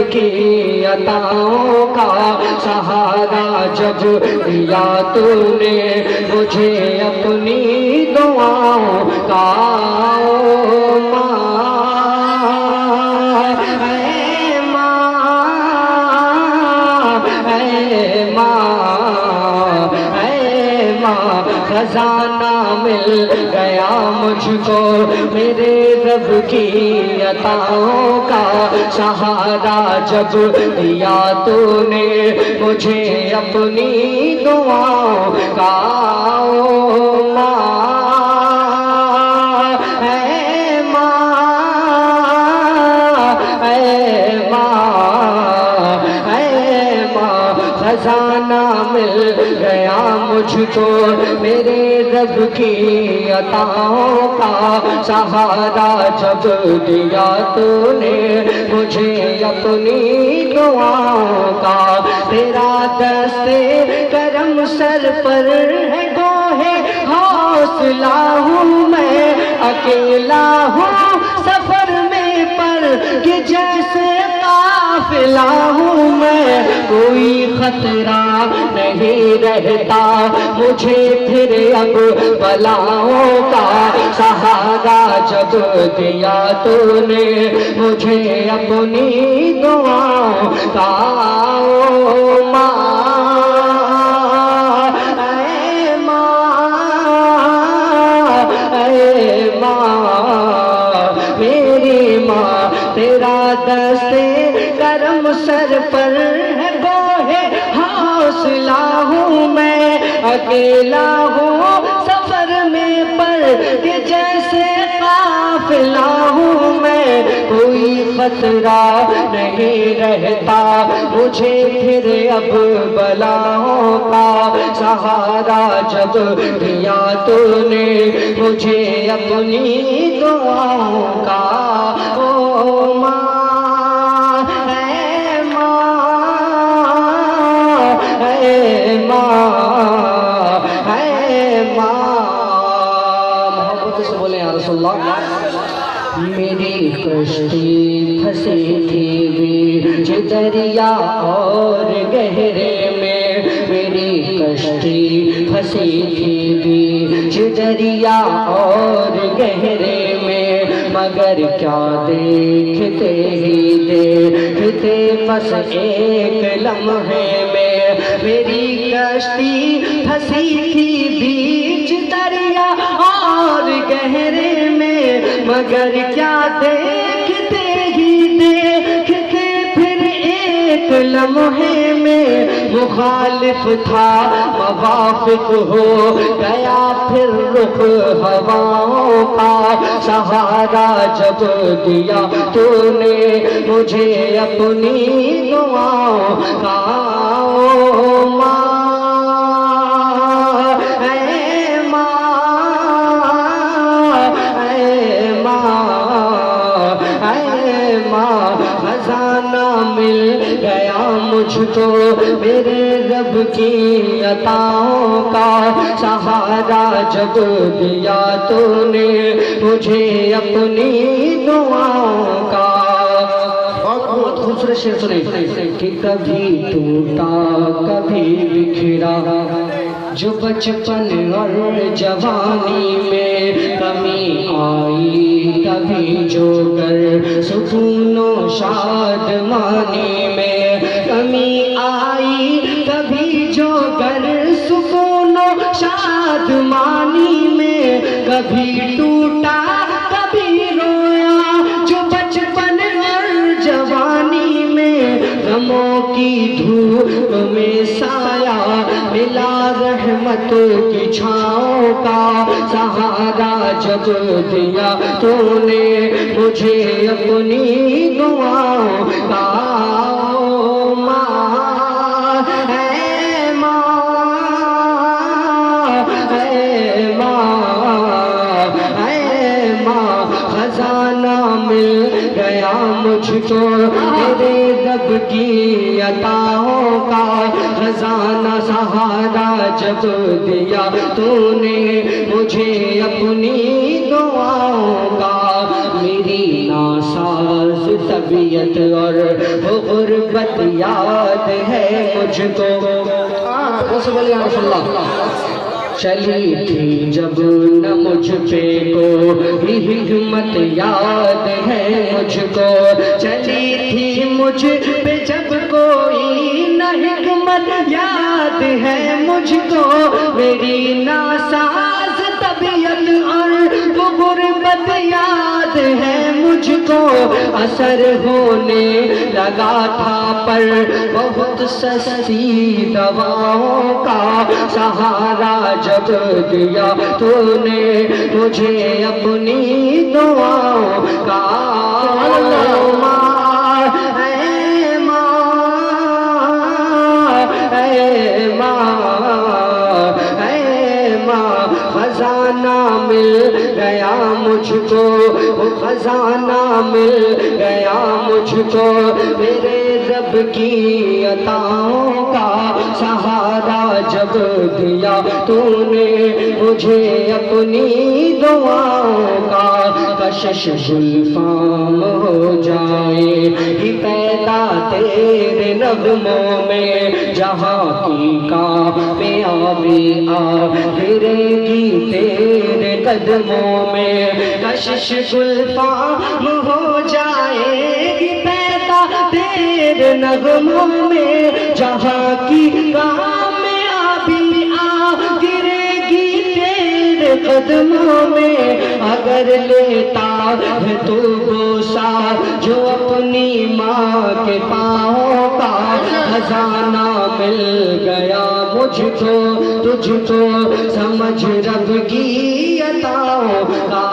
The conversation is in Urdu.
کی عطاؤں کا سہارا جب دیا تو نے مجھے اپنی دعاؤں کا خزانہ مل گیا مجھ کو میرے رب کی عطاؤں کا سہارا جب دیا تو نے مجھے اپنی دعاؤں کا خزانہ مل گیا مجھ کو میرے رب کی عطاؤں کا سہارا جب دیا تو نے مجھے اپنی دعاؤں کا تیرا دست کرم سر پر ہے گوہے حوصلہ ہوں میں اکیلا ہوں سفر میں پر کہ جیسے قافلہ ہوں میں کوئی خطرہ نہیں رہتا مجھے پھر اب بلاؤں کا سہارا جب دیا تو نے مجھے اپنی دعاؤں کا تیرا دست کرم سر پر ہے گوہے حوصلہ ہوں میں اکیلا ہوں سفر میں پر کہ جیسے قافلہ ہوں میں کوئی خطرہ نہیں رہتا مجھے پھر اب بلاؤں کا سہارا جب دیا تو نے مجھے اپنی دعاؤں کا میری کشتی پھنسی تھی بیچ دریا اور گہرے میں میری کشتی پھنسی تھی بیچ دریا اور گہرے میں مگر کیا دیکھتے ہی دیکھتے بس ایک لمحے میں میری کشتی پھنسی تھی بیچ دریا اور گہرے میں مگر کیا دیکھتے ہی دیکھتے پھر ایک لمحے میں مخالف تھا موافق ہو گیا پھر رخ ہواؤں کا سہارا جب دیا تو نے مجھے اپنی دعاؤں کا خزانہ مل گیا مجھ کو میرے رب کی عطاؤں کا سہارا جب دیا تو نے مجھے اپنی دعاؤں کا بہت خوبصورت شعر سنیں کہ کبھی ٹوٹا کبھی بکھرا جو بچپن اور جوانی میں کمی آئی کبھی جو گر سکون و شادمانی میں کمی آئی کبھی جو گر سکون و شادمانی میں کبھی ٹوٹا کبھی رویا جو بچپن اور جوانی میں غموں کی دھوپ میں سایہ ملا رحمت کی چھاؤں کا سہارا جب دیا تو نے مجھے اپنی دعاؤں کا خزانہ مل گیا مجھ کو میرے رب کی عطاؤں کا خزانہ سہارا جب دیا تو نے مجھے اپنی دعاؤں کا میری ناساز طبیعت اور وہ غربت یاد ہے مجھ کو. چلی تھی جب نہ مجھ پہ کوئی حکمت یاد ہے مجھ کو. چلی تھی مجھ پہ جب کوئی نہ حکمت یاد ہے مجھ کو. میری ناساز طبیعت اور وہ غربت یاد ہے مجھ کو. اثر ہونے لگا تھا پر بہت سستی دواؤں کا سہارا جب دیا تو نے مجھے اپنی دعاؤں کا. خزانہ مل گیا مجھ کو, خزانہ مل گیا مجھ کو, میرے رب کی عطاؤں کا سہارا جب دیا تو نے مجھے اپنی دعاؤں کا. کشش گلفام ہو جائے ہی پیدا تیرے نغموں میں, جہاں کی کامیابی آ گرے گی تیرے قدموں میں. کشش گلفام ہو جائے گی پیدا تیرے نغموں میں, جہاں کی کامیابی آ گرے گی تیرے قدموں میں. اگر لیتا ہے تو بوسا جو اپنی ماں کے پاؤں کا, خزانہ مل گیا مجھ کو تجھ کو, سمجھ رب کی عطاؤں کا.